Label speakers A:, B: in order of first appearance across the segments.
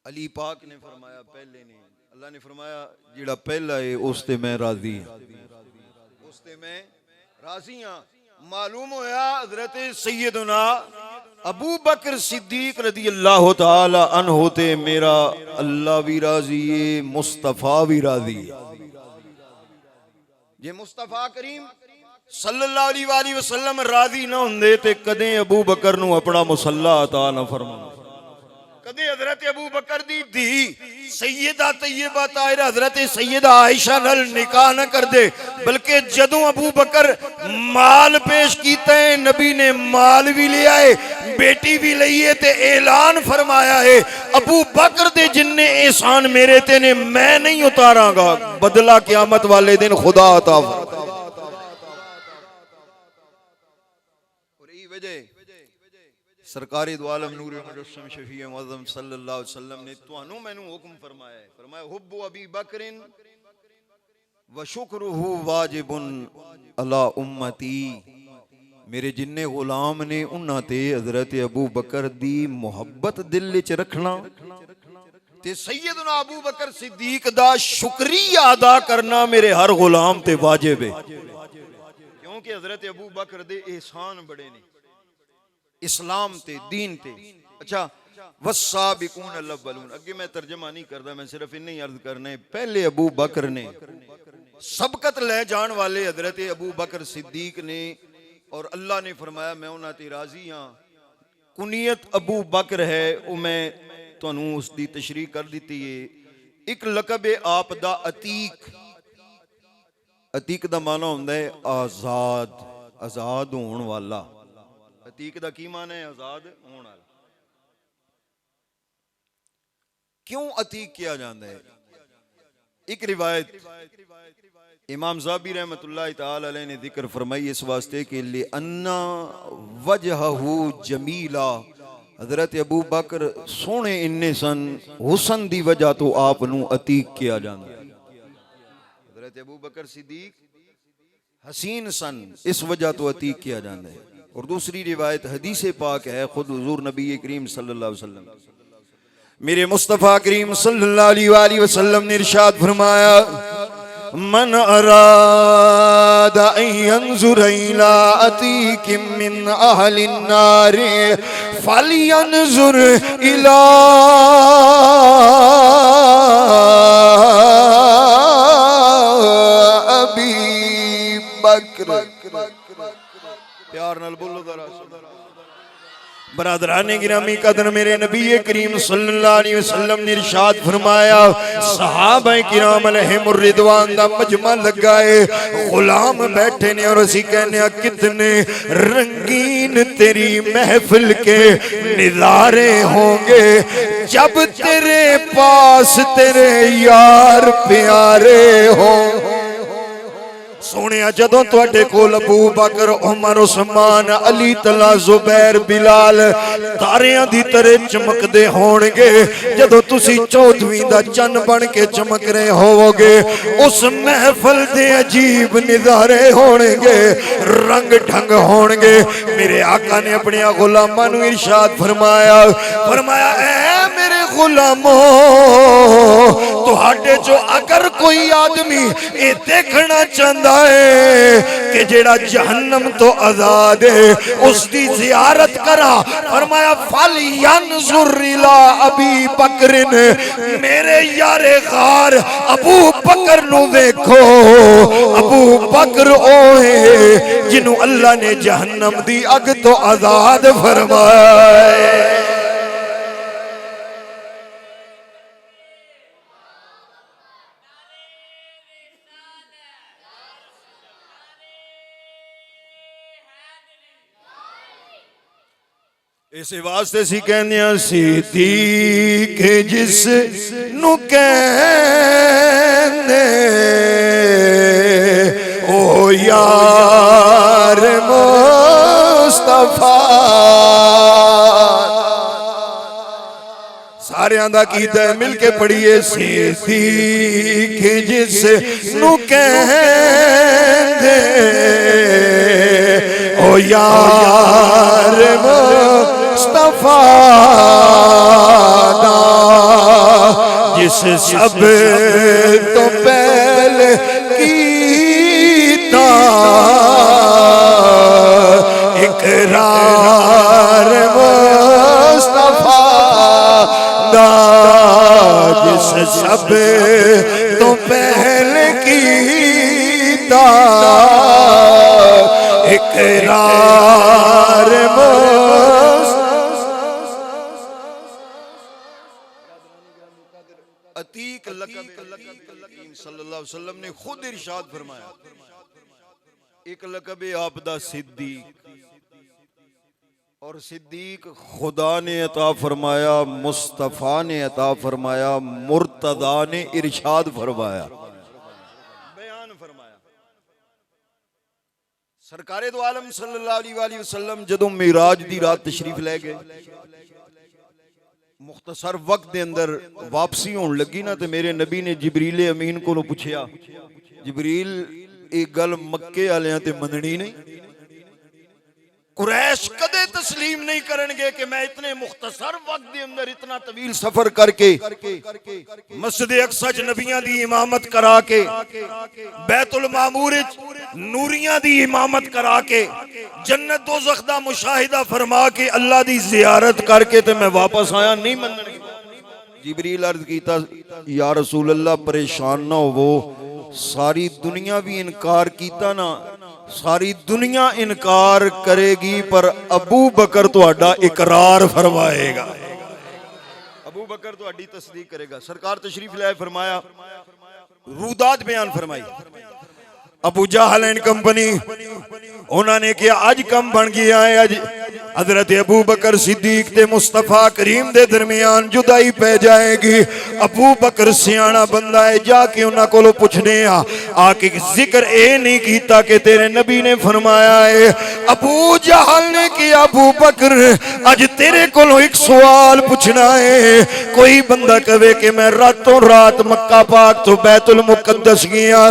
A: अली पाक ने फरमाया पहले ने अल्लाह ने फरमाया जिहड़ा पहला है उस ते मैं राजी हां, उस ते मैं राजी हां। मालूम होया हजरत सैयदना अबू बकर सिद्दीक रदी अल्लाह तआला अन्हु ते मेरा अल्लाह भी राजी है, मुस्तफा भी राजी है। जे मुस्तफा करीम सल्लल्लाहु अलैहि वसल्लम राजी ना होंदे ते कदे अबू बकर नू अपना मुसल्ला अता ना फरमांदे, कदे हजरत अबू बकर दी सैयदा तैयबा ताहिरा हजरत सैयदा आयशा नाल निकाह न कर दे। बल्कि जदों अबू बकर माल पेश कीता है, नबी ने माल भी लिया है, बेटी भी लई है ते ऐलान फरमाया है अबू बकर दे जिन्ने एहसान मेरे ते ने मैं नहीं उतारांगा, बदला क़यामत वाले दिन खुदा अता फरमाएगा। और यही वजह सरकारी दो आलम नूर मुजस्सम शफी मुअज़्ज़म सल्लल्लाहु अलैहि वसल्लम ने तुहानू मैनू हुक्म फरमाया है, फरमाया हुब्बु अबी बकरिन व शुक्रुहु वाजिबुन अला उम्मती। मेरे जिन्ने गुलाम ने उन्हां ते हजरत अबू बकर दी मुहब्बत दिल विच रखना ते सैयदना अबू बकर सिद्दीक दा शुक्रिया अदा करना मेरे हर गुलाम ते वाजिब है, क्योंकि हजरत अबू बकर दे एहसान बड़े ने इस्लाम ते दीन ते। अच्छा वस्साबिकून अल-अव्वलून, अगे मैं तर्जमा नहीं करदा, मैं सिर्फ इन्नी अर्ज करना है पहले अबू बकर ने सबकत ले जान वाले हजरत अबू बकर सिद्दीक ने, और अल्लाह ने फरमाया मैं उन्हां ते राजी हां। कुनियत अबू बकर है, वो मैं तुहानू उसकी तशरीह कर दी है। एक लकब है आप दा अतीक, अतीक दा माना हुंदा है आजाद, आजाद होने वाला। अतीक दा की माना है? आजाद होने वाला। क्यों अतीक किया जाता है? एक रिवायत इमाम ज़ाबी रहमतुल्लाह ताला अलैह ने जिक्र फरमाई इस वास्ते के लिए अन्ना वजहहू जमीला, हजरत अबू बकर सोने इन्ने सन, हुसन दी वजह तो आप नू अतीक किया जाता है। हजरत अबू बकर सिद्दीक हसीन सन, इस वजह तो अतीक किया जाता है। और दूसरी रिवायत हदीस पाक है, खुद हुजूर नबी करीम सल्लल्लाहु अलैहि वसल्लम मेरे मुस्तफ़ा करीम सल्लल्लाहु अलैहि वसल्लम ने इरशाद फरमाया मन अरादा अन यंजुर इला अतीकिम मिन अहलिन नार फलयंजुर इला अबी बकर। प्यार नाल बोलो जरा। बरादराने गिरामी कदर मेरे नबी करीम सल्लल्लाहु अलैहि वसल्लम ने इरशाद फरमाया सहाबा किराम अलैहिमुर रिदवान दा मजमा लगा है, गुलाम बैठे ने और असी कहने कितने रंगीन तेरी महफिल के नज़ारे होंगे जब तेरे पास तेरे यार प्यारे हो। सोने जदों तुहाडे कोल अबू बकर उमर उस्मान अली तला जुबैर बिलाल तारियां दी तरह चमकदे होणगे, जदों तुसी 14वीं दा चन्न बन के चमक रहे होवोगे, उस महफिल दे अजीब नज़ारे होणगे, रंग ढंग होणगे। मेरे आका ने अपने गुलामां नू इरशाद फरमाया, फरमाया ऐ मेरे गुलामों तुहाडे चो अगर कोई आदमी ये देखना चाहता कि जेड़ा जहन्नम तो आजाद है उसकी जियारत करा, फरमाया फल यंजुर इला अबी बकरिन, मेरे यारे गार अबू बकर नु देखो। अबू बकर ओए जिन्हों अल्लाह ने जहन्नम दी अग तो आजाद फरमाया। इस वास्ते सी कहने सिद्दीक जिस नु कहने ओ यार मुस्तफा, सारे दा कीदा मिल के पढ़िए सिद्दीक जिस नु कहने ओ यार मुस्तफा
B: जिस सब तो पहले कीता इकरार मुस्तफा दा, जिस सब तो पहले कीता इकरार
A: अतीक लक़ब सल्लल्लाहु अलैहि वसल्लम ने खुद इरशाद फरमाया, एक लक़ब आपदा सिद्दीक, और सिद्दीक खुदा ने अता फरमाया, मुस्तफ़ा ने अता फरमाया, मुर्तदा ने इरशाद फरमाया, बयान फरमाया। सरकारे दो आलम सल्लल्लाहु अलैहि वसल्लम जदों मिराज दी रात तशरीफ ले गए, मुख्तसर वक्त दे अंदर वापसी होने लगी ना, तो मेरे नबी ने जिबरील अमीन को पूछया, जिबरील एक गल मक्के वालियां ते मननी नहीं, कुरैश कदे तस्लीम नहीं करनगे कि मैं इतने मुख्तसर वक्त दे अंदर इतना तवील सफर करके मस्जिद अक्सा च नबियां दी इमामत करा के, बैतुल मामूर नूरियां दी इमामत करा के, जन्नत दोज़ख दा मुशाहिदा फरमा के, अल्लाह दी जियारत करके ते मैं वापस आया, नहीं मनणगे। जिबरील अर्ज कीता, या रसूल अल्लाह परेशान ना होवो, सारी दुनिया भी इनकार कीता ना, सारी दुनिया इनकार करेगी पर अबू बकर तुहाडा इकरार फरमाएगा, अबू बकर तुहाडी तस्दीक करेगा। सरकार तशरीफ लाए, फरमाया, रूदात बयान फरमाई, अबू जहल एंड कंपनी उन्होंने कहा अज कम बन गया है, अज हजरत अबू बकर सिद्दीक ते मुस्तफा करीम दे दरमियान जुदाई पै जाएगी। अबू बकर सियाना बंदा है, जाके उन्हां कोलों पुछने आके जिक्र ए नहीं कीता कि तेरे नबी ने फरमाया है। अबू जहल ने कहा अबू बकर अज तेरे कोलों एक सवाल पूछना है, कोई बंदा कहे कि मैं रातों रात मक्का पाक तो बैतुल मुकद्दस गया,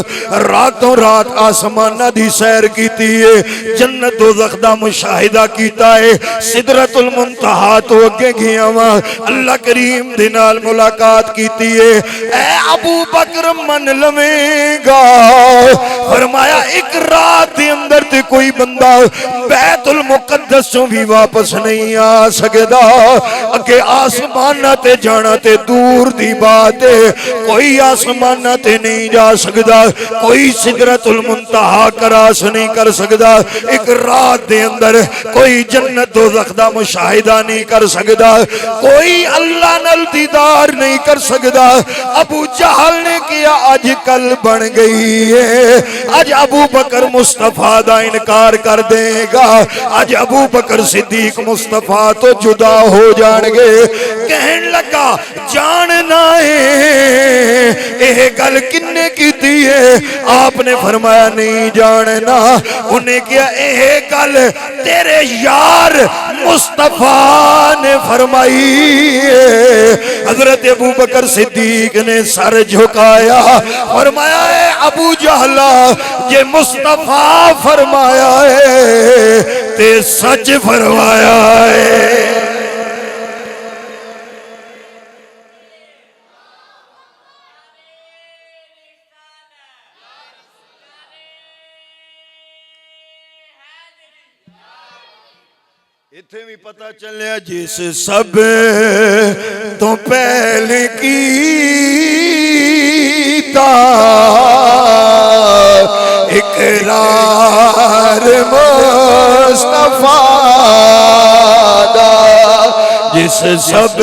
A: रातों रात आसमाना दी सैर कीती है, जन्नत दोज़ख दा मुशाहिदा कीता है, सिदरतुल मुंतहा तो अगे गया वा, अल्लाह करीम दे नाल मुलाकात कीती है, ऐ अबू बकर मन लवेगा? फरमाया एक रात दे अंदर ते कोई बंदा बैतुल मुकद्दस चों भी वापस नहीं आ सकदा, अगे आसमाना ते जाना ते दूर दी बात है, कोई आसमाना ते नहीं जा सकदा, कोई सिदरतुल मुंतहा क्रॉस नहीं कर सकदा, एक रात दे अंदर कोई जन्नत दोज़ख दा मुशाहिदा नहीं कर सकदा, कोई अल्लाह नाल दीदार नहीं कर सकदा। अबू जहल ने किया अज कल बन गई है, अज अबू बकर मुस्तफा दा इनकार कर देगा, अज अबू बकर सिद्दीक मुस्तफा तो जुदा हो जाएंगे। कहन लगा जानना है यह गल किन्ने कीती है? आपने फरमाया नहीं जानना। उन्हें क्या यह गल तेरे यार मुस्तफा ने फरमाई है? हजरत अबू बकर सिद्दीक ने सर झुकाया, फरमाया है अबू जहला ये मुस्तफा फरमाया है ते सच फरमाया है। इत्थे भी पता चलिया जिस सब तो पहले कीता इकरार मुस्तफा दा, जिस सब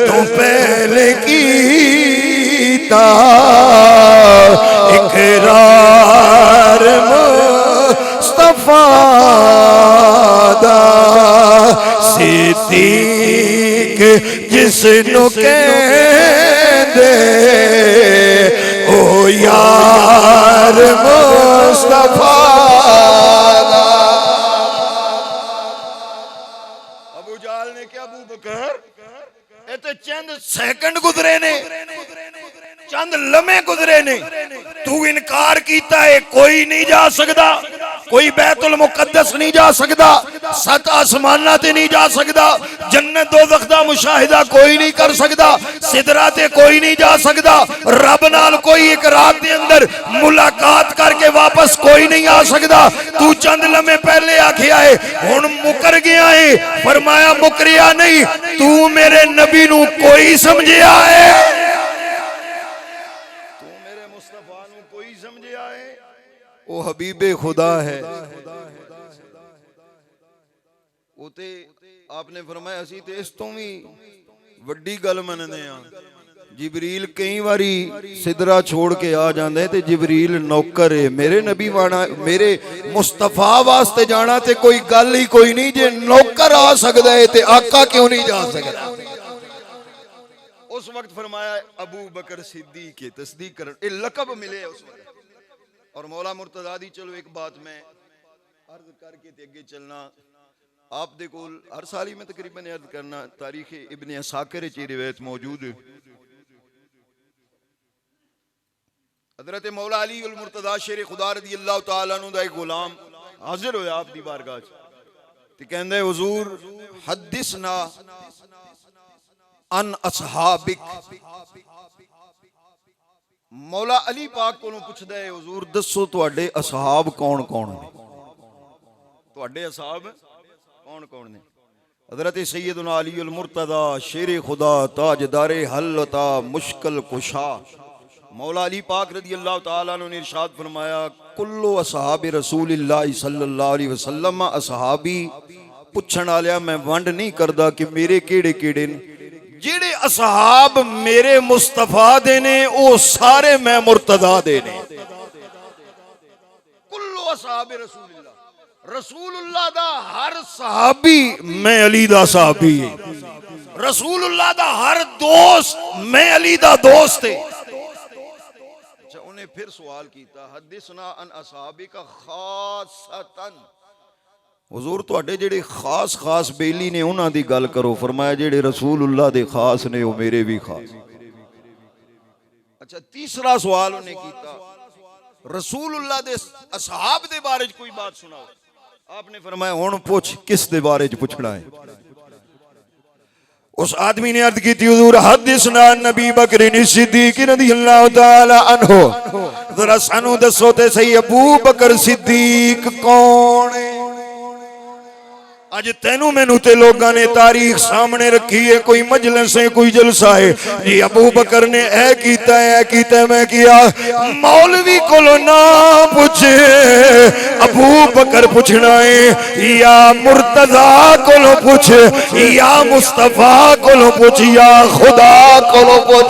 A: तो पहले कीता इकरार मुस्तफा दा, सिद्दीक जिसनू कहंदे ओ यार मुस्तफा दा। अबू जाल ने क्या अबू बकर ये तो चंद सेकंड गुजरे ने, चंद लम्हे गुजरे ने, तू इनकार कीता है कोई नहीं जा सकता।
B: कोई बैतुल मुकद्दस नहीं जा सकता, 7 आसमानां ते नहीं जा सकता, जन्नत दोज़ख दा मुशाहिदा कोई नहीं कर सकता, सिदरा ते कोई नहीं जा सकता, रब नाल कोई एक रात के अंदर मुलाकात करके वापस कोई नहीं आ सकता। तू चंद लम्हे पहले आखिया है हुण मुकर गया है, फरमाया मुकरिया नहीं, तू मेरे नबी नू कोई समझिया है,
A: तू मेरे मुस्तफा नू कोई समझिया है, वो हबीबे खुदा है। वो ते आपने फरमाया असी ते इस तो भी वड्डी गल मनदे हां। जिबरील कई बारी सिदरा छोड़ के आ जांदे ते जिबरील नौकर है। मेरे नबी वाना मेरे मुस्तफा वास्ते जाना ते कोई गल ही कोई नहीं, जे नौकर आ सकदा है ते आका क्यों नहीं जा सकदा। उस वक्त फरमाया अबू बकर सिद्दीक के तस्दीक कर, ए लकब मिले उस वक्त। और मौला मुर्तजा दी चलो एक बात मैं अर्ज करके ते अगे चलना। आप दे कोल हर साल ही मैं तकरीबन अर्ज करना, तारीख इब्ने असाकिर च रिवायत मौजूद है। हजरत मौला अली उल मुर्तजा शेर खुदा रदी अल्लाह तआला अन्हु दा एक गुलाम हाजिर होया आप दी बारगाह च ते कहंदे हुजूर हदिसना अन असहाबिक। मौला अली पाक कोलों पुछदा है हुजूर दसो तुहाडे असहाब कौन कौन ने, तुहाडे असहाब कौन कौन ने। हजरत सैयदना अली उल मुर्तजा शेर खुदा ताजदारे हल्लता मुश्किल कुशा मौला अली पाक रदी अल्लाह तआला ने इरशाद फरमाया कुल्लु असहाब रसूलिल्लाह सल्लल्लाहु अलैहि वसल्लम असहाबी। पुछण वालिया मैं वंड नहीं करदा कि मेरे केड़े केड़े ने, जेड़े असहाब मेरे मुस्तफा दे ने ओ सारे मैं मुर्तजा दे ने। कुल्लु असहाब रसूलिल्लाह, रसूलुल्लाह दा हर सहाबी मैं अली दा सहाबी है, रसूलुल्लाह दा हर दोस्त मैं अली दा दोस्त है। फिर सवाल किया हदिसना अन असहाबिका खासतन, हुजूर तुहाडे जेड़े खास खास बेली ने उन्हां दी गल करो। फरमाया जेड़े रसूलुल्लाह दे खास ने वो मेरे भी खास। अच्छा तीसरा सवाल उन्हें किया रसूलुल्लाह दे असहाब दे बारे कोई बात सुनाओ। आपने फरमाया हुण पुछ किस दे बारे च पुछना है। उस आदमी ने अर्ज की हुजूर हदिसना नबी बकर सिद्दीक रज़ियल्लाहु तआला अन्हु, जरा सानू दसो ते सही अबू बकर सिद्दीक कौन है। अज तेनू मैनू ते लोगों ने तारीख सामने रखी है, कोई मजलिस है कोई जलसा है जी अबू बकर ने ऐ कीता है मैं किया। मौलवी कोलो ना पूछे अबू बकर पूछना है, या मुर्तजा कोलो पूछ, या मुस्तफा कोलो पूछ, या खुदा कोलो पूछ।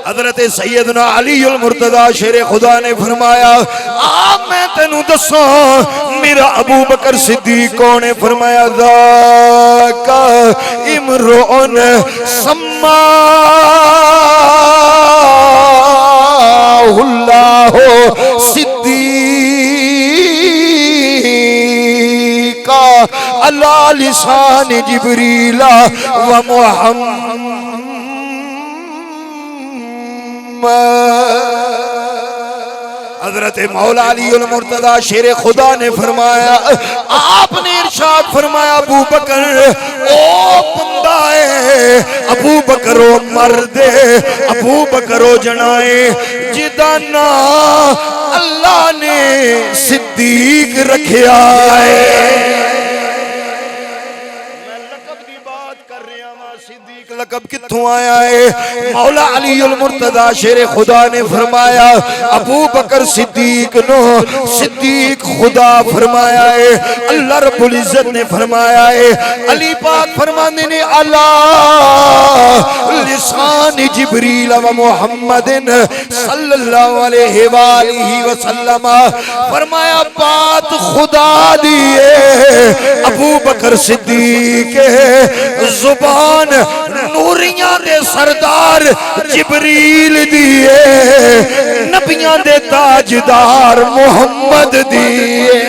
A: हजरत सैयदना अली उल मुर्तजा शेर खुदा ने फरमाया आप मैं तेनू दसो मेरा अबू बकर सिद्दीक कौन है। फरमाया ज़ाका इमरुन सम्माहुल्लाहु सिद्दीका अला लिसान जिब्रीला व मुहम्मद। हजरत मौला अली उल मुर्तजा शेर खुदा ने फरमाया आपने इरशाद फरमाया अबू बकर ओ बंदा है, अबू बकर ओ मर्द है, अबू बकर ओ जनाए जिदा ना अल्लाह ने सिद्दीक रखिया है। लकब कित्थों आया है। मौला अली उल मुर्तजा शेर खुदा ने फरमाया अबू बकर सिद्दीक नो सिद्दीक खुदा फरमाया है। अल्लाह रब्बुल इज्जत ने फरमाया है, अली पाक फरमाने ने अला लिसान जिब्रील व मुहम्मदिन सल्लल्लाहु अलैहि वसल्लम। फरमाया बात खुदा दी है, अबू बकर सिद्दीक जुबान नूरियां दे सरदार जिब्रील दिए, नबियां दे ताजदार मुहम्मद दिए।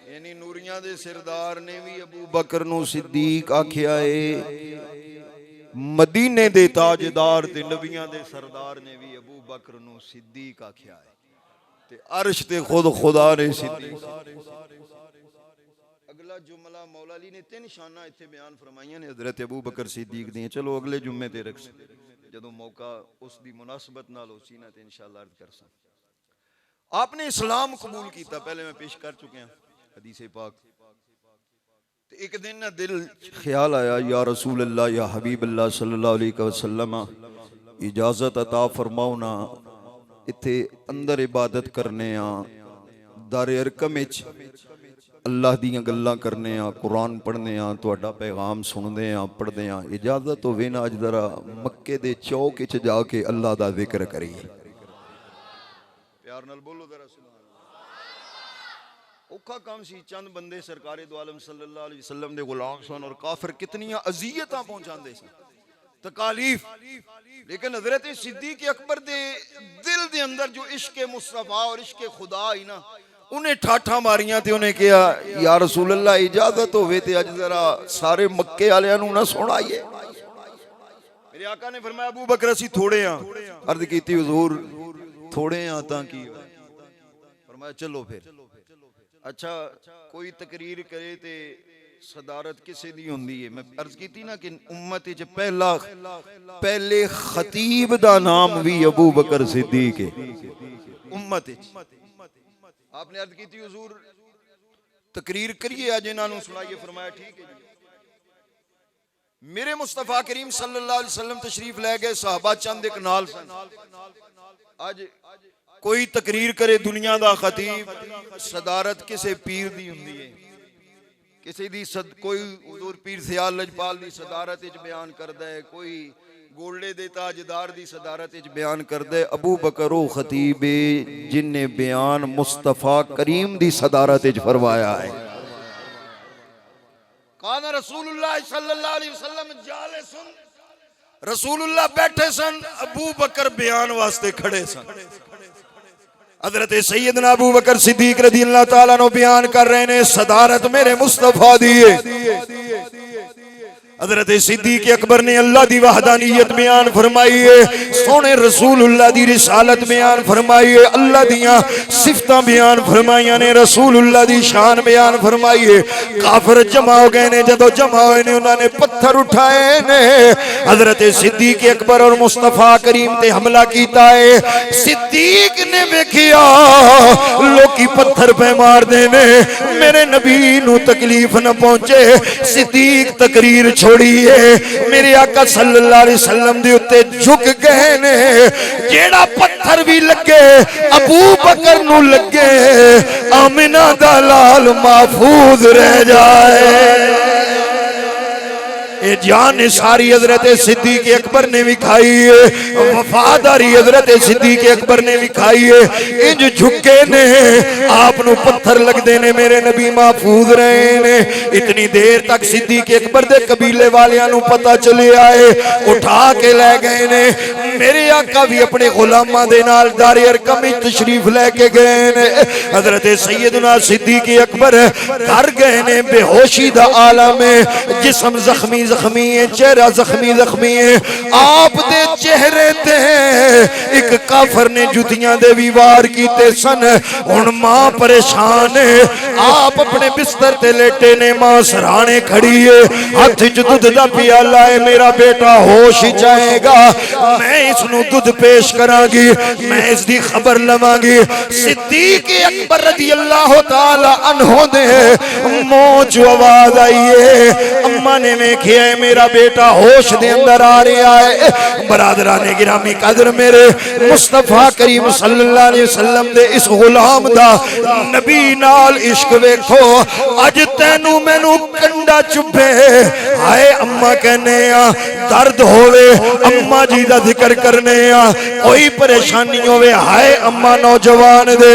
A: यानी नूरियां दे सरदार ने भी अबू बकर नू सिद्दीक आखिया है। मदीने दे ताजदार ते नबियां दे सरदार ने भी अबू बकर नू सिद्दीक आख्या है ते अर्श ते खुद खुदा ने सिद्दीक। अगला जुमला मौला अली ने तीन शाना इत्थे बयान फरमाइयां ने हजरत अबू बकर सिद्दीक दी। चलो अगले जुम्मे ते रख जदों मौका उस दी मुनासबत नाल होसी ना ते इंशाअल्लाह अर्ज करसा। आपने इस्लाम कबूल किया, पहले मैं पेश कर चुके हैं हदीसे पाक। एक दिन ना दिल ख्याल आया, या रसूल अल्लाह या हबीब अल्लाह सल्लल्लाहु अलैहि वसल्लम इजाजत अता फरमाओ ना इत्थे अंदर इबादत करने आ दारे अरकम विच अल्लाह दियां गल्लां करने आ, कुरान पढ़ने आ, तुहाडा पैगाम सुनदे आ, पढ़दे आ, इजाजत होवे ना अज जरा मक्के दे चौक विच जाके अल्लाह दा जिक्र करिए। प्यार नाल बोलो जरा सुभान अल्लाह। औखा काम सी, चंद बंदे सरकारे दो आलम सल्लल्लाहु अलैहि वसल्लम दे गुलाम सन और काफिर कितनियां अजियतां पहुंचांदे सन, तकालीफ। लेकिन हजरत सिद्दीक अकबर दे दिल दे अंदर जो इश्क मुस्तफा और इश्क खुदा ही ना, उन्हें ठाठा मारियां ते उन्हें कहा, या रसूल अल्लाह इजाजत होवे ते अज जरा सारे मक्के वालियां नू ना सुनाइए। मेरे आका ने फरमाया अबू बकर असी थोड़े हां। अर्ज कीती हुजूर थोड़े हां तां की? फरमाया चलो फिर। अच्छा कोई तकरीर करे ते सदारत किसे दी हुंदी है? मैं अर्ज कीती ना कि उम्मत विच पहले खतीब दा नाम भी अबू बकर सिद्दीक है उम्मत विच। आपने अर्ज की हुजूर तकरीर करिए अज इन्हां नूं सुनाइए। फरमाया ठीक है जी। मेरे मुस्तफा करीम सल्लल्लाहु अलैहि वसल्लम तशरीफ ले गए, सहाबा चंद एक नाल सन। अज कोई तकरीर करे दुनिया दा खतीब, सदारत किसे पीर दी हुंदी है, किसी दी कोई हुजूर पीर सियाल लजपाल दी सदारत विच बयान करदा है, कोई गोल्डे दे ताजदार दी सदारत विच बयान करदे। अबू बकर ओ खतीब जिन्ने बयान मुस्तफा करीम दी सदारत विच फरमाया है। काना रसूलुल्लाह सल्लल्लाहु अलैहि वसल्लम जालिसन, रसूलुल्लाह बैठे सन, अबू बकर बयान वास्ते खड़े सन। हजरत सैयदना अबू बकर सिद्दीक रज़ियल्लाहु ताला अन्हु बयान कर रहे ने, सदारत मेरे मुस्तफा दी है। हजरत सिद्दीक अकबर ने अल्लाह दी वहदानियत बयान फरमाई है, सोने रसूलुल्लाह दी रिसालत बयान फरमाई है, अल्लाह दियां सिफतां बयान फरमाइयां ने, रसूलुल्लाह दी शान बयान फरमाई है। काफिर जमा हो गए ने, जदों जमा होए ने उन्होंने पत्थर उठाए ने, हजरत सिद्दीक अकबर और मुस्तफा करीम ते हमला कीता है। सिद्दीक ने वेखिया लोकी पत्थर पे मार देने, मेरे नबी नू तकलीफ न पहुंचे। सिद्दीक तकरीर छोड़िए, मेरे आका सल्लल्लाहु अलैहि वसल्लम दे उत्ते झुक गए ने। जेड़ा पत्थर भी लगे अबू बकर नू लगे, आमिना दा लाल महफूज रह जाए। ये जान सारी हजरत सिद्दीक अकबर ने भी खाई है, वफादारी हजरत सिद्दीक अकबर ने भी खाई है। इंज झुके ने, आप नु पत्थर लगदे ने, मेरे नबी महफूज रहे ने। इतनी देर तक सिद्दीक अकबर दे कबीले वालियां नु पता चले आए, उठा के ले गए ने। मेरे आका भी अपने गुलामां दे नाल दारे अरकम विच तशरीफ लेके गए ने। हजरत सैयदना सिद्दीक अकबर घर गए ने, बेहोशी दा आलम है, जिस्म जख्मी जख्मी है, चेहरा जख्मी जख्मी है। आप दे चेहरे ते एक काफर ने जुतियां दे भी वार कीते सन। हुण मां परेशान है, आप अपने बिस्तर ते लेटे ने, मां सराणे खड़ी है, हाथ च दूध दा प्याला है। मेरा बेटा होश च आएगा, मैं इसनू दूध पेश करांगी, मैं इसकी खबर लवांगी। सिद्दीक अकबर रज़ियल्लाहु ताला अन्हु दे मुंह च आवाज आई है, अम्मा ने वेखिया मेरा बेटा होश दे अंदर आ रहा है। बरादराने गिरामी कदर, मेरे मुस्तफा करीम सल्लल्लाहु अलैहि वसल्लम दे इस गुलाम दा नबी नाल इश्क वेखो। अज तैनू मैनू कंडा चुभे, हाय अम्मा कहने आ, दर्द होवे अम्मा जी दा जिक्र करने आ, कोई परेशानी होवे हाय अम्मा नौजवान दे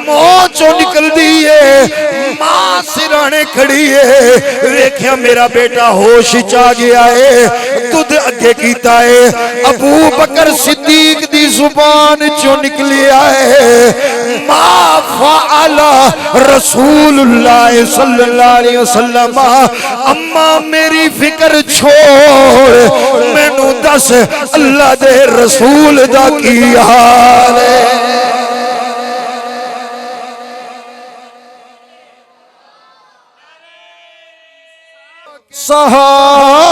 A: मुंह चों निकलदी है। मां सिराने खड़ी है, वेख्या मेरा बेटा होश च आ गया है, दुध अगे कीता है। अबू बकर सिद्दीक दी जुबान चो निकलिया है,
B: मा फ़अला रसूलुल्लाह सल्लल्लाहु अलैहि वसल्लम। अम्मा मेरी फिक्र छोड़, मैनू दस अल्लाह दे रसूल दा की हाल है।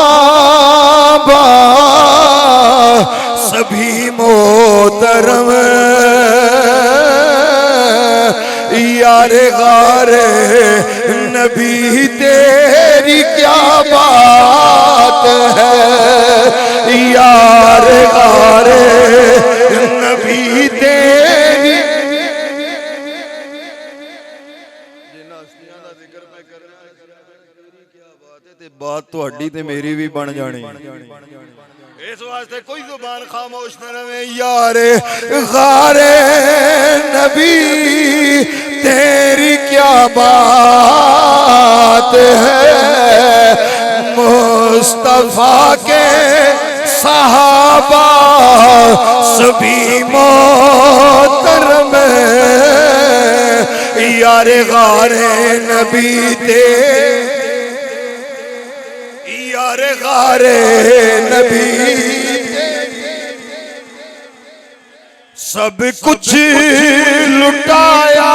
B: सहाबा सभी मोहतरम यारे गारे नबी तेरी क्या बात है, यारे गारे नबी तेरी।
A: बात तुहाडी ते मेरी भी बन जानी, इस वास्ते कोई जुबान खामोश न रहे।
B: यारे गारे नबी तेरी क्या बात है, मुस्तफा के सहाबा सभी मोहतरम यारे गारे नबी यारे गारे नबी सब कुछ लुटाया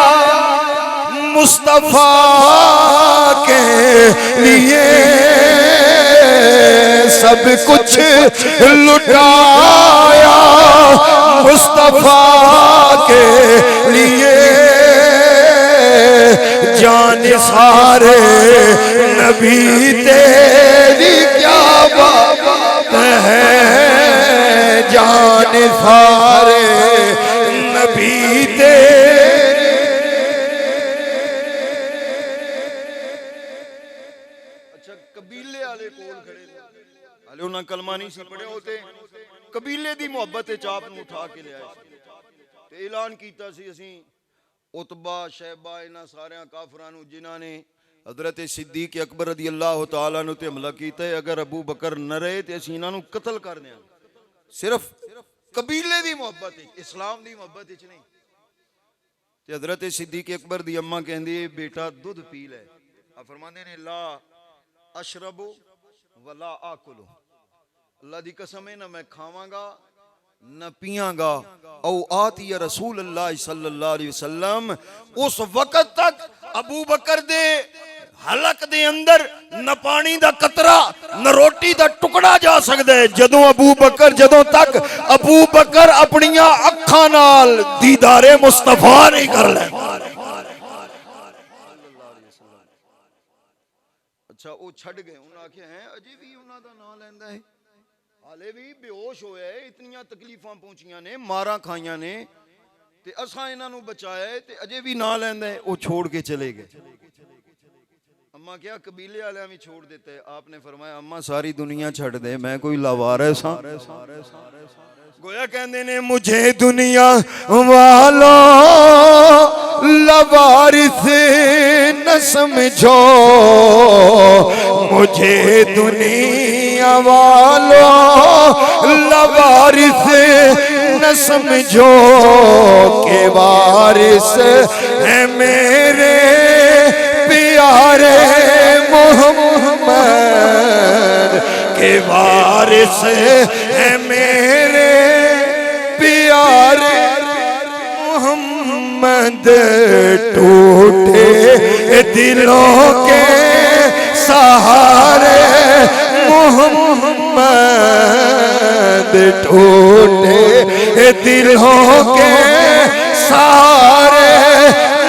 B: मुस्तफा के लिए, सब कुछ लुटाया मुस्तफा के लिए, जान सारे नबी तेरी क्या बात है, जान सारे नबी तेरी।
A: अच्छा कबीले वाले कोल खड़े हाले उन्हें कलमा नहीं सी पढ़िया, होते कबीले दी मुहब्बत चाप नूं उठा के लिया ते ऐलान कीता सी असीं उतबा शैबा इन्हां सारियां काफरां नूं जिन्हां ने हजरत सिद्दीक अकबर रदी अल्लाह तआला नूं ते हमला कीता है, अगर अबू बकर न रहे ते असीं इन्हां नूं कतल कर देंगे। सिर्फ कबीले दी मुहब्बत इस्लाम दी मुहब्बत नहीं। ते हजरत सिद्दीक अकबर दी अम्मा कहंदी है बेटा दुध पी ले, आप फरमांदे ने ला अशरबो वला आकुलो, अल्लाह दी कसम है ना मैं खावांगा न पियांगा। औ आती या रसूल अल्लाह सल्लल्लाहु अलैहि वसल्लम, उस वक्त तक अबू बकर दे हलक दे अंदर न पानी दा कतरा न रोटी दा टुकड़ा जा सकदा है, जदों तक अबू बकर अपनियां अखां नाल दीदारे मुस्तफा नहीं कर लैंदा। अच्छा वो छड़ गए, उन्हें आख्या है अजे भी उन्हां दा नाम लैंदा है, हाले भी बेहोश होया है, इतनियां तकलीफां पहुंचियां ने, मारा खाइयां ने, ते असां इन्हां नूं बचाया है ते अजे भी नाम लैंदा है। वो छोड़ के चले गए। अम्मा क्या कबीले वाले भी छोड़ देते है? आपने फरमाया अम्मा सारी दुनिया छड़ दे, मैं कोई लावारिस हां। गोया कहंदे ने मुझे दुनिया वालों लवारिस न समझो, मुझे दुनिया वालों लवारिस न समझो, के वारिस है मेरे प्यारे मोहम्मद, के वारिस है मेरे प्यारे मोहम्मद। टूटे दिलों के सहारे मोहम्मद, टूटे दिलों के सहारे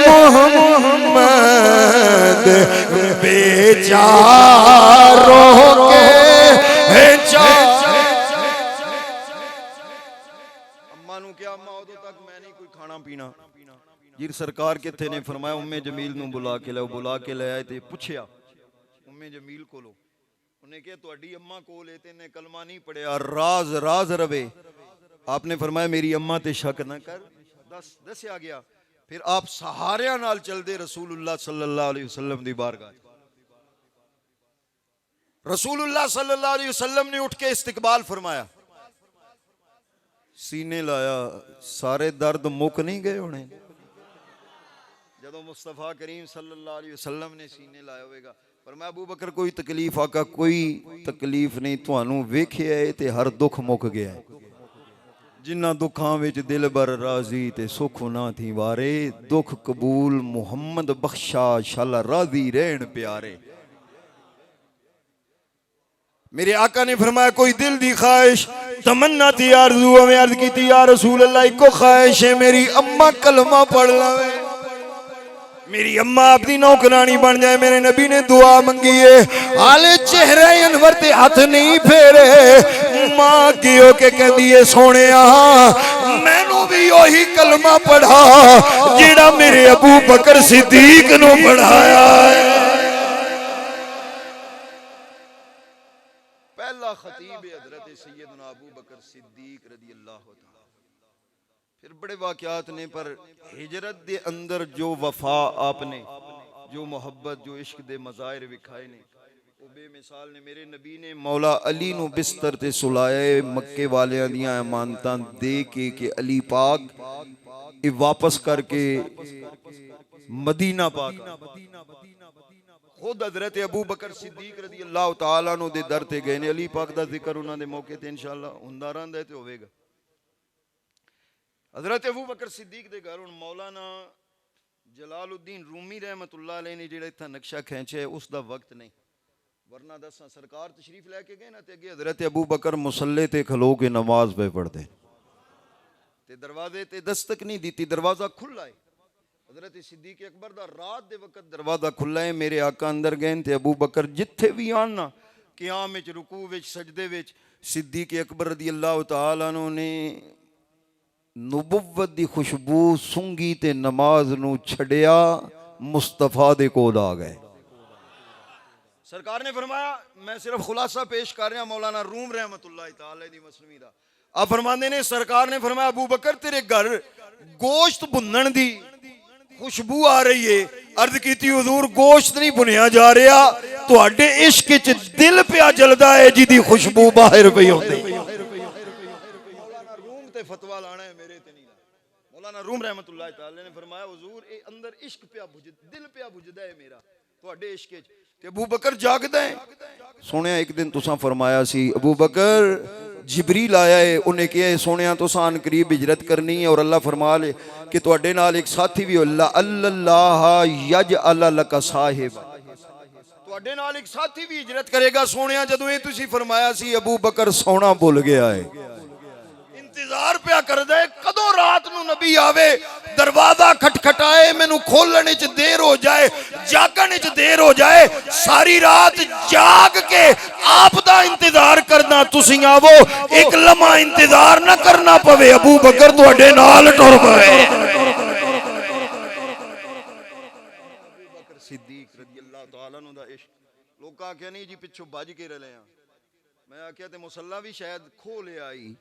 A: मोहम्मद, बेचारों के अम्मा नूं क्या अम्मा उदों तक मैं नहीं कोई खाना पीना। जीर सरकार किथे ने फरमाया उम्मे जमील नूं बुला के लाओ, बुला के ले आए ते पुछया उम्मे जमील कोलो, उन्हें कहा तुहाडी अम्मा कोल है ते इन्हें कलमा नहीं पढ़िया, राज राज रवे। आपने फरमाया मेरी अम्मा ते शक न कर, दसया गया। फिर आप सहारियां नाल चलदे रसूलुल्लाह सल्लल्लाहु अलैहि वसल्लम दी बारगाह। रसूलुल्लाह सल्लल्लाहु अलैहि वसल्लम ने उठ के इस्तकबाल फरमाया, सीने लाया, सारे दर्द मुक नहीं गए होने? ਜਦੋਂ ਮੁਸਤਫਾ ਕਰੀਮ ਸੱਲੱਲਾਹੁ ਅਲੈहि ਵਸੱਲਮ ਨੇ ਸੀਨੇ ਲਾਇਆ ਹੋਵੇਗਾ, ਫਰਮਾਇਆ ਅਬੂ ਬਕਰ ਕੋਈ ਤਕਲੀਫ ਆਕਾ ਕੋਈ ਤਕਲੀਫ ਨਹੀਂ, ਤੁਹਾਨੂੰ ਵੇਖਿਆ ਏ ਤੇ ਹਰ ਦੁੱਖ ਮੁੱਕ ਗਿਆ ਹੈ। ਜਿਨ੍ਹਾਂ ਦੁੱਖਾਂ ਵਿੱਚ ਦਿਲ ਬਰ ਰਾਜ਼ੀ ਤੇ ਸੁੱਖ ਨਾ ਥੀ ਵਾਰੇ, ਦੁੱਖ ਕਬੂਲ ਮੁਹੰਮਦ ਬਖਸ਼ਾ ਸ਼ਾਲਾ ਰਾਜ਼ੀ ਰਹਿਣ ਪਿਆਰੇ। मेरे आका ने फरमाया कोई दिल दी ख्वाहिश तमन्ना थी आरज़ू में अर्ज की थी, या रसूल अल्लाह को ख्वाहिश है मेरी अम्मा कलमा पढ़ लावे, मेरी अम्मा अपनी नौकरानी बन जाए। मेरे नबी ने दुआ मंगी है, हाले चेहरे अनवर ते हाथ नहीं फेरे, मां की होके कहती है सोने मैनू भी वही कलमा पढ़ा जेड़ा मेरे अबू बकर सिद्दीक नू पढ़ाया है। पहला खतीब हजरत सैयदना अबू बकर सिद्दीक रदी अल्लाह तआला। फिर बड़े वाक़यात ने, पर हिजरत दे अंदर जो वफा आपने, जो मोहब्बत, जो इश्क दे मज़ाहिर विखाए ने, वो बेमिसाल ने। मेरे नबी ने मौला अली नू बिस्तर ते सुलाए, मक्के वालियां दियां अमानतां दे के अली पाक ये वापस करके मदीना पाक खुद हजरत अबू बकर सिद्दीक रदी अल्लाह तआला नु दे दर ते गए ने। अली पाक दा जिक्र उन्हां दे मौके ते इंशाअल्लाह हुंदा रहिंदा है ते होवेगा। हजरत अबू बकर सिद्दीक दे घर हुण मौलाना जलालुद्दीन रूमी रहमतुल्लाह अलैह ने जेड़ा इत्था नक्शा खींचा है उस दा वक्त नहीं, वरना दसा सरकार तशरीफ लैके गए ना ते अगे हजरत अबू बकर मुसल्ले ते खलो के नमाज पे पढ़दे ते दरवाजे ते दस्तक नहीं दी, दरवाजा खुला है। हजरत सिद्दीक अकबर दा रात दे वक्त दरवाजा खुला है। मेरे आका अंदर गए ते अबू बकर जिथे भी आन ना, क़याम विच, रुकू विच, सजदे विच, सिद्दीक अकबर रदी अल्लाह तआला अन्हु ने नबुव्वत दी खुशबू सूंघी ते नमाज नू छड़िया, मुस्तफा दे कोल आ गए। सरकार ने फरमाया, मैं सिर्फ खुलासा पेश कर रहा मौलाना रूम रहमतुल्लाह तआला दी मसनवी दा। आप फरमांदे ने सरकार ने फरमाया अबू बकर तेरे घर गोश्त भुन्नण दी खुशबू आ रही है। अर्ज की हुजूर गोश्त नहीं भुनिया जा रहा, तुहाडे इश्क च दिल पिया जलदा है जिदी खुशबू बाहर पई होंदी। मौलाना रूम ते फतवा लाना है मेरे ते नहीं। मौलाना रूम रहमतुल्लाह तआला ने फरमाया हुजूर ए अंदर इश्क पिया दिल पिया बुझदा है मेरा तुहाडे इश्क च। ते अबू बकर जागदा है। सोनिया एक दिन तुसां फरमाया सी अबू बकर जिबरील आया है, उन्हें कहा है सोनिया तुसां करीब हिजरत करनी है और अल्लाह फरमा ले कि तुहाडे नाल एक साथी भी अल्लाह अल्लाह यजअल लक साहिब, तुहाडे नाल एक साथी भी हिजरत करेगा। सोनिया जदों ये तुसी फरमाया सी अबू बकर सोना भुल गया है, इंतजार पिया करदा है कदों रात नू नबी आवे, दरवाजा खटखटाए, मैनू खोलने च देर हो जाए, जागने च देर हो जाए, सारी रात जाग के आप दा इंतजार करना, तुसी आवो, एक लम्हा इंतजार ना करना पवे, अबू बकर तुहाडे नाल टुर पवे। अबू बकर सिद्दीक रज़ी अल्लाह तआला अन्हु दा इश्क। लोग आख्या नहीं जी पिछों बज के रले आ, मैं आख्या ते मुसल्ला भी शायद खो लिया आई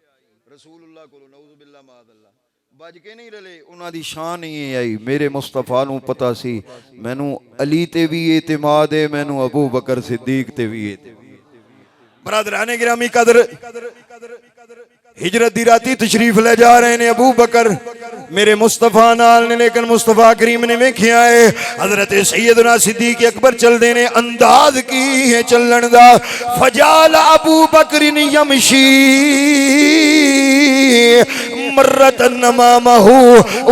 A: रसूलुल्लाह कोलों, नऊज़ु बिल्लाह माअज़ल्लाह, बज के नहीं रले, उन्हां दी शान नहीं आई। मेरे मुस्तफा नू पता सी मैनू अली ते भी एतमाद है, मैनू अबू बकर सिद्दीक ते भी एतमाद। बरादराने गिरामी कदर, हिजरत दी राती तशरीफ ले जा रहे ने अबू बकर मेरे मुस्तफा नाल ने, लेकिन मुस्तफा करीम ने वेखिया है हजरत सैयदना सिद्दीक अकबर चल देने, अंदाज की है चलन दा। फजाल अबू बकर यमशी मर्रतन अमामहु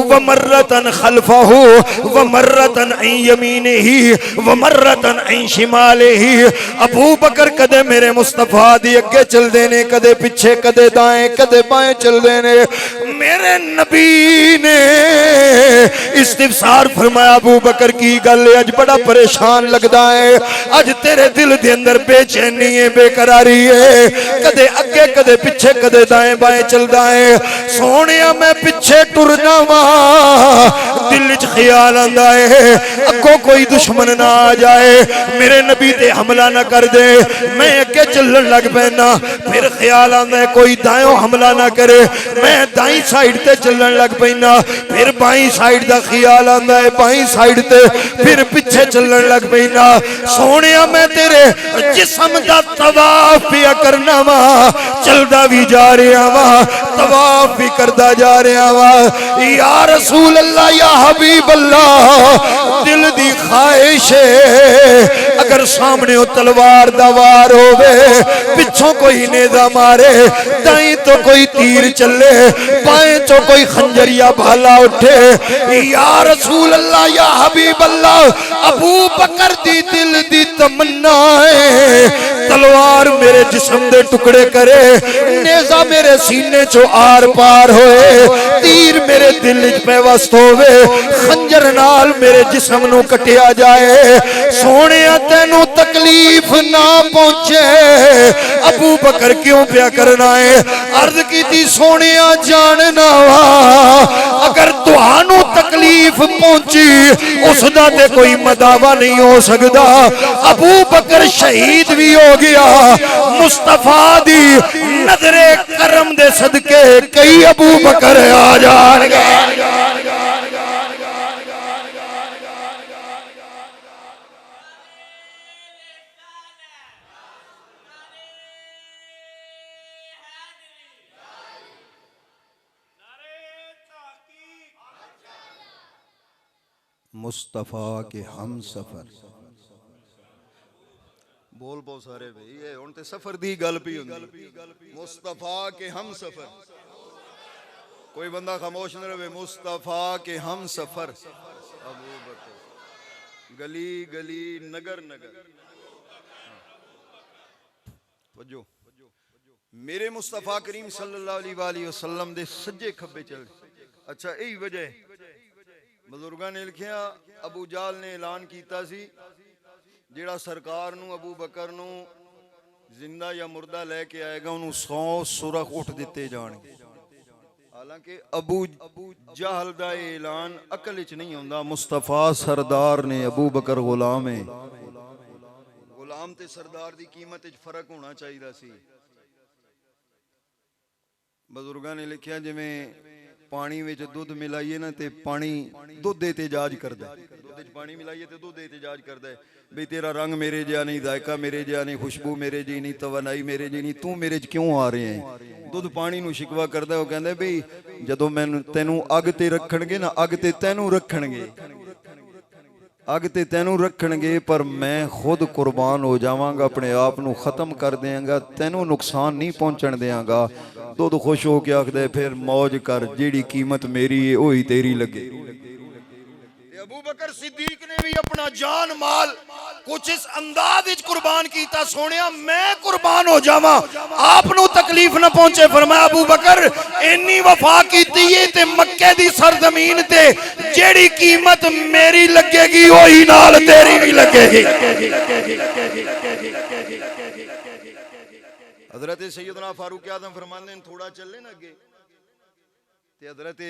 A: व मर्रतन खल्फहु व मर्रतन अन यमीनिही व मर्रतन अन शिमालिही। अबू बकर कदे मेरे मुस्तफा दी अगे चल देने, कदे पिछे, कदे दाएं, कदे बाएं चल देने। मेरे नबी ने इस्तिफसार फरमाया अबू बकर की गल है, अज बड़ा परेशान लगदा है, अज तेरे दिल दे अंदर बेचैनी है, बेकरारी है, कदे अगे कदे पिछे, कदे दाएं बाएं चलदा है। सोने मैं पिछे टुर जावा, दिल च ख्याल आंदा है अगों कोई दुश्मन ना आ जाए, मेरे नबी ते हमला ना कर दे, मैं अगे चलन लग पैना, फिर ख्याल आंदा है कोई दाएं हमला ना करे, मैं दाई
B: साइड ते चलण लग पैना, फिर बाई साइड दा ख्याल आंदा है, बाई साइड ते फिर पिछे चलण लग पैना। सोनिया मैं तेरे जिस्म दा तवाफ पिया करना वा, चलदा भी जा रहा वा, तवाफ भी करदा जा रहा वा। या रसूल अल्लाह या हबीब अल्लाह, दिल दी ख्वाहिश है अगर सामने ओ तलवार दा वार होवे, पिछों कोई नेजा मारे, दाई तो कोई तीर चले, बाएं तो कोई खंजर या भाला उठे। या रसूल अल्लाह या हबीब अल्लाह, अबू बकर दी दिल दी तमन्ना है तलवार मेरे जिस्म दे टुकड़े करे, नेजा मेरे सीने चो आर पार होए, तीर मेरे दिल च पेवस्त होवे, खंजर नाल मेरे जिस्म नू कटिया जाए। सोनिया तैनू तकलीफ ना पहुंचे, अबू बकर क्यों प्या करना है? अर्ज की सोनिया जानना वा, अगर तुहानू तकलीफ पहुंची उसदा ते कोई मदावा नहीं हो सकता। अबू बकर शहीद भी हो गया, मुस्तफा दी नजरे करम दे सदके कई अबू बकर आ जाएंगे। मुस्तफा के हम सफर
A: बोल बहुत सारे भाई, ये हुण ते सफर दी गल पई हुंदी। मुस्तफा के हम सफर, कोई बंदा खामोश न रहे। मुस्तफा के हम सफर, अबू बकर, गली गली नगर नगर। वजो मेरे मुस्तफा करीम सल्लल्लाहु अलैहि वसल्लम दे सज्जे खब्बे चल। अच्छा यही वजह बुजुर्गां ने लिखिया, अबू जाल ने ऐलान किया सी जेड़ा सरकार नू अबू बकर नू जिंदा या मुर्दा लैके आएगा उन्होंने 100 सुरख उठ दिते जाएंगे। हालांकि अबू जहल दा ऐलान अकल च नहीं आंदा। मुस्तफा सरदार ने, अबू बकर गुलाम है। गुलाम ते सरदार दी कीमत च फर्क होना चाहिए सी। बुजुर्गां ने लिखिया जिवें पानी विच दुध मिलाइए ना ते पानी दुध एहतजाज करदा है, दुध च पानी मिलाइए ते दुध एहतजाज करदा है बई तेरा रंग मेरे जिहा नहीं, जायका मेरे जिहा नहीं, खुशबू मेरे जी नहीं, तवानाई मेरे जी नहीं, तू मेरे च क्यों आ रहे हैं? दुध पानी नू शिकवा करदा। वो कहंदा बई जदों मैनू तैनू अग ते रखणगे ना, अग ते तैनू रखणगे, अग ते तैनू रखणगे, पर मैं खुद कुर्बान हो जावांगा, अपने आप नू खत्म कर देंगा, तैनू नुकसान नहीं पहुंचण देंगा। दुध खुश हो के आखदे फिर मौज कर, जेड़ी कीमत मेरी है वही तेरी लगे। अबू बकर सिद्दीक ने भी अपना जान माल कुछ इस अंदाज विच कुर्बान कीता। सोनिया मैं कुर्बान हो जावां, आपनू तकलीफ ना पहुंचे। फरमाया अबू बकर इन्नी वफा कीती है ते मक्के दी सरजमीन ते जेड़ी कीमत मेरी लगेगी वही नाल तेरी भी लगेगी। हजरत सैयदना फारूक आजम फरमाते हैं थोड़ा चले ना अगे ते हजरत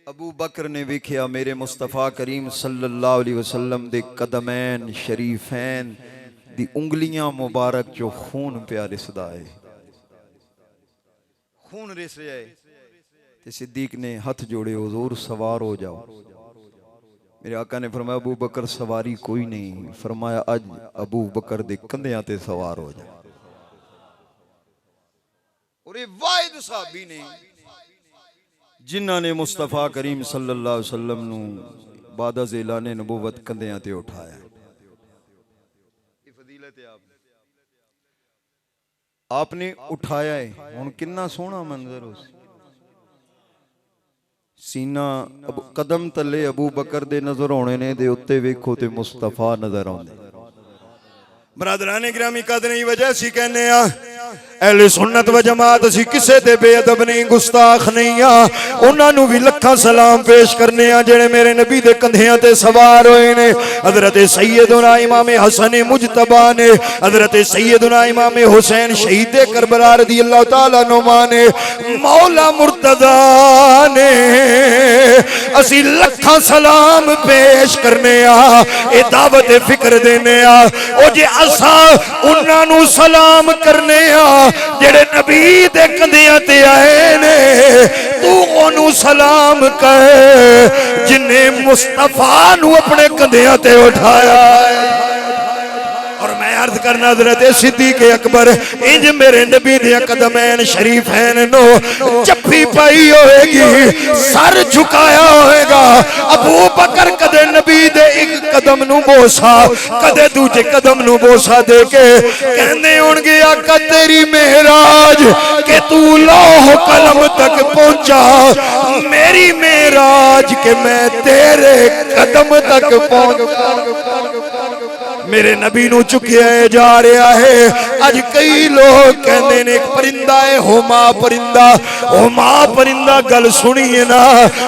A: अबू बकर ने वेखिया मेरे मुस्तफा करीम सल्लल्लाहु अलैहि वसल्लम दे कदमैन शरीफैन दी उंगलियां मुबारक जो खून पिया रिसदा है, खून रिस रहा है। ते सिद्दीक ने हाथ जोड़े, हुजूर सवार हो जाओ। मेरे आका ने फरमाया अबू बकर सवारी कोई नहीं। फरमाया अज अबू बकर दे कंधियां ते सवार हो जा। और ये वाहिद साहबी ने जिन्हां ने मुस्तफा करीम सल्लल्लाहु अलैहि वसल्लम नू बाद ऐलान नबुवत कंधियां ते उठाया। ये फजीलत है आपने उठाया है। हुण कितना सोहना मंजर हो सीना कदम तले अबू बकर दे नजर होने ने दे उत्ते वेखो ते मुस्तफा नजर आउंदे। बरादराने गिरामी कद नहीं वजह सी कहने आ अहले सुन्नत व जमात असी किसे ते बेअदब नहीं, गुस्ताख नहीं आ। उन्हां नू भी लखां सलाम पेश करने आ जेड़े मेरे नबी दे कंधियां ते सवार होए ने। हजरत सैयदना इमाम हसन मुजतबा ने, हजरत सैयदना इमाम हुसैन शहीद करबला रज़ी अल्लाह तआला नुमा ने, मौला मुर्तजा ने असी लखां सलाम पेश करने आ। ए दावत फिक्र देने आ ओ जे असा उन्हां नू सलाम करने आ जेड़े नबी दे कंधियां ते आए ने।
B: तू ओनू सलाम कह जिन्हें मुस्तफा नू अपने कंधियां ते उठाया है। और मैं अर्ज करना हज़रत सिद्दीक़ अकबर इंज मेरे नबी दे कदमैन शरीफैन नो जफ्फी पाई होएगी, सर झुकाया होएगा। अबू बकर कदे नबी दे एक कदम नू बोसा, कदे दूजे कदम नू बोसा दे के कहंदे होणगे आका तेरी मेहराज के तू लौह कलम तक पहुंचा, मेरी मेहराज के मैं तेरे कदम तक पहुंचा। मेरे नबी नू चुकिया जा रहा है। अज कई लोग कहते ने एक परिंदा है होमा परिंदा, होमा परिंदा गल सुनिए ना,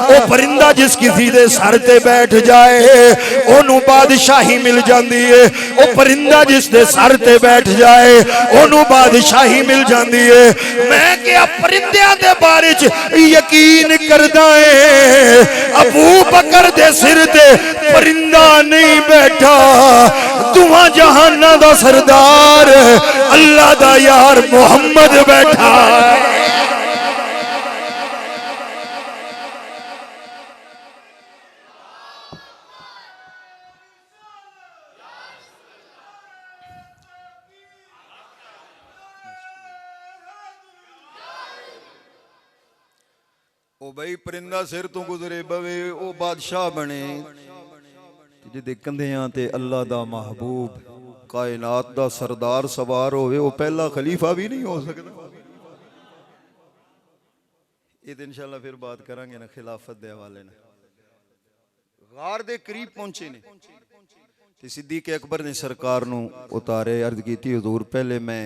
B: वो परिंदा जिस किसी दे सर ते बैठ जाए ओनू बादशाही मिल जाती है। वो परिंदा जिस दे सर ते बैठ जाए ओनू बादशाही मिल जाती है। मैं क्या परिंदियां दे बारे च यकीन करदा है, अबू बकर दे सिर ते परिंदा नहीं बैठा, दुआ जहाना दा सरदार अल्लाह दा यार मोहम्मद बैठा।
A: ओ भाई परिंदा सिर तो गुजरे बवे ओ बादशाह बने, जिहदे कंधियां ते अल्लाह दा महबूब कायनात दा सरदार सवार होवे, वो पहला खलीफा भी नहीं हो सकता। ये तो इंशाल्लाह फिर बात करांगे ना खिलाफत दे हवाले ना। गार दे करीब पहुंचे ने ते सिद्दीक़ अकबर ने सरकार नू उतारे, अर्ज कीती हुजूर पहले मैं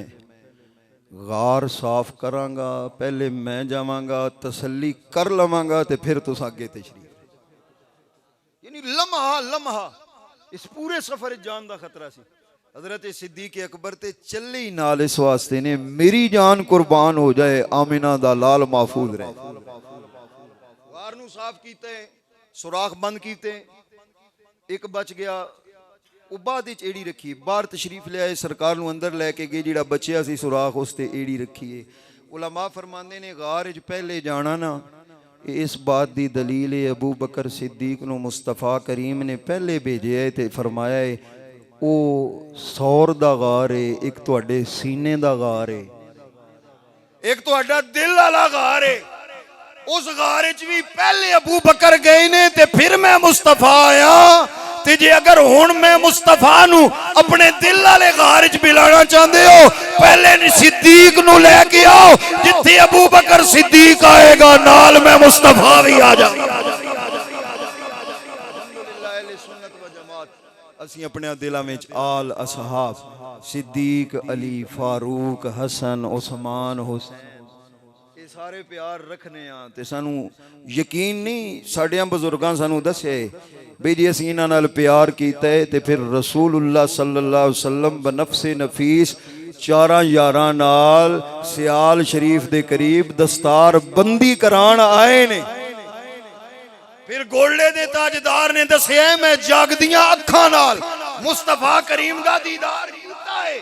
A: गार साफ करांगा, पहले मैं जावांगा तसल्ली कर लवांगा ते फिर तुस अगे तशरीफ। यानी लम्हा लम्हा इस पूरे सफर जान का खतरा सी। हजरत सिद्दीक़ अकबर ते चले ही नाल इस वास्ते ने मेरी जान कुर्बान हो जाए, आमिना दा लाल महफूज रहे। गार नू साफ कीते, सुराख बंद कीते, एक बच गया, बाद एड़ी रखी, बाहर तशरीफ ले आए, सरकार नू अंदर लैके गए, जिहड़ा बचिया सी सुराख उस ते एड़ी रखी है। उलमा फरमांदे ने गार च पहले जाना ना इस बात की दलील है, अबू बकर सिद्दीक नू मुस्तफा करीम ने पहले भेजे है ते फरमाया है वो सौर दा गार है, एक तुहाडे सीने दा गार है, एक तुहाडा दिल वाला गार है। उस गार च भी पहले अबू बकर गए ने ते फिर मैं मुस्तफा आया। ते जे अगर हुण मैं मुस्तफा नू अपने दिल वाले गार च मिलाना चाहते हो, पहले सिद्दीक नू लेके आओ, जिथे अबू बकर सिद्दीक आएगा नाल मैं मुस्तफा भी आ जाऊंगा। असीं अपने दिलों में आल असहाब सिद्दीक अली फारूक हसन उस्मान हुसैन ये सारे प्यार रखने ते सानू यकीन नहीं, साडियां बुजुर्गां सानू दस्से भी जी असीं इन्हां नाल प्यार कीता है ते फिर रसूलुल्लाह सल्लल्लाहु अलैहि वसल्लम बनफसे नफीस 4 यारां नाल सियाल शरीफ दे करीब दस्तार बंदी कराण आए ने। फिर गोले दे ताजदार ने दस्या मैं जागदियां अखां नाल मुस्तफा करीम दा दीदार कीता है।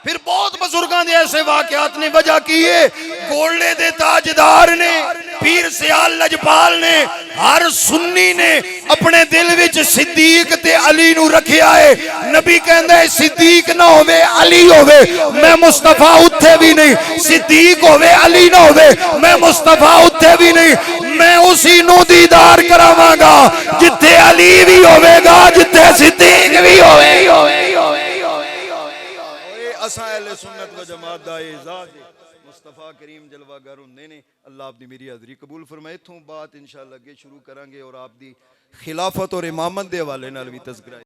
A: फिर बहुत बुजुर्गों के ऐसे वाकयात ने वजह की है, गोले दे ताजदार ने पीर सियाल लजपाल ने हर सुन्नी ने अपने दिल विच सिद्दीक ते अली नू रखिया है। नबी कहंदा है सिद्दीक ना होवे अली होवे मैं मुस्तफा उत्थे भी नहीं, सिद्दीक होवे अली ना होवे मैं मुस्तफा उत्थे भी नहीं, मैं उसी नू दीदार करावांगा जिथे अली भी होवेगा जिथे सिद्दीक भी होवेगा। असा अहले सुन्नत व जमात दा एजाज है, मुस्तफा करीम जलवागर हुंदे ने। अल्लाह आपकी मेरी हाज़री कबूल फरमाए। इत्थों बात इंशाअल्लाह अगे शुरू करांगे और आप दी खिलाफत और इमामत दे हवाले नाल भी तज़किरा